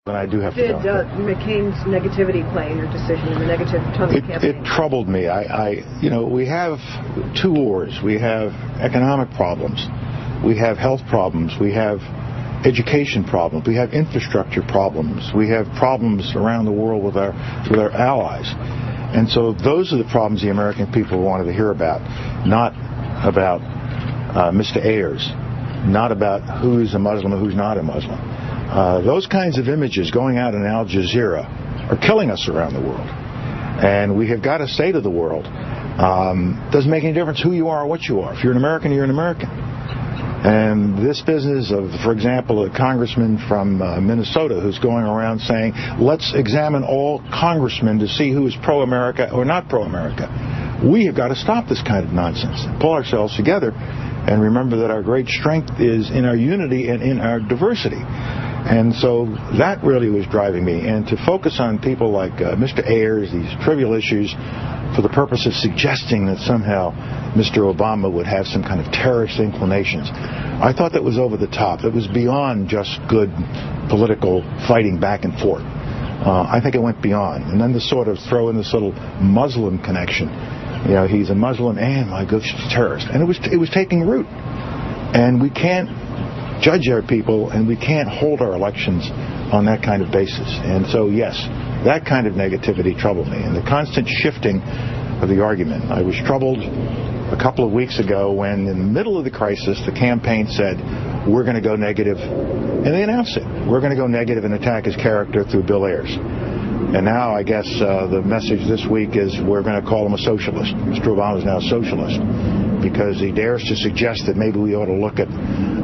And I do have to Did go. McCain's negativity play in your decision in the negative tone of the campaign? It troubled me. We have two wars. We have economic problems. We have health problems. We have education problems. We have infrastructure problems. We have problems around the world with our allies. And so those are the problems the American people wanted to hear about, not about Mr. Ayers, not about who's a Muslim and who's not a Muslim. Those kinds of images going out in Al Jazeera are killing us around the world. And we have got to say to the world, doesn't make any difference who you are or what you are. If you're an American, you're an American. And this business of, for example, a congressman from Minnesota who's going around saying, let's examine all congressmen to see who is pro-America or not pro-America. We have got to stop this kind of nonsense, pull ourselves together, and remember that our great strength is in our unity and in our diversity. And so that really was driving me. And to focus on people like Mr. Ayers, these trivial issues, for the purpose of suggesting that somehow Mr. Obama would have some kind of terrorist inclinations, I thought that was over the top. It was beyond just good political fighting back and forth. I think it went beyond. And then to sort of throw in this little Muslim connection. You know, he's a Muslim and, my gosh, he's a terrorist. And it was taking root. And we can't judge our people, and we can't hold our elections on that kind of basis. And so, yes, that kind of negativity troubled me. And the constant shifting of the argument. I was troubled a couple of weeks ago when, in the middle of the crisis, the campaign said, we're going to go negative. And they announced it. We're going to go negative and attack his character through Bill Ayers. And now, I guess, the message this week is we're going to call him a socialist. Mr. Obama is now a socialist because he dares to suggest that maybe we ought to look at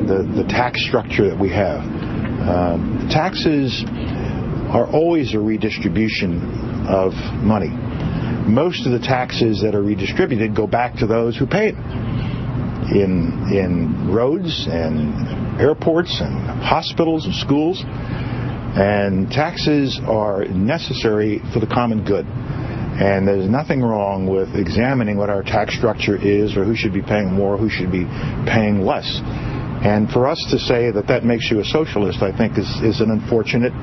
the tax structure that we have. Taxes are always a redistribution of money. Most of the taxes that are redistributed go back to those who pay them. In roads and airports and hospitals and schools. And taxes are necessary for the common good. And there's nothing wrong with examining what our tax structure is, or who should be paying more, who should be paying less. And for us to say that that makes you a socialist, I think is an unfortunate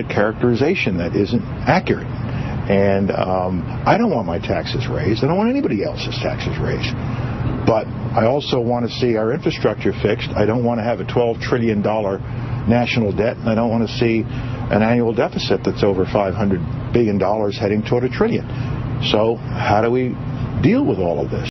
characterization that isn't accurate. And I don't want my taxes raised. I don't want anybody else's taxes raised. But I also want to see our infrastructure fixed. I don't want to have a $12 trillion national debt, and I don't want to see an annual deficit that's over $500 billion heading toward $1 trillion. So how do we deal with all of this?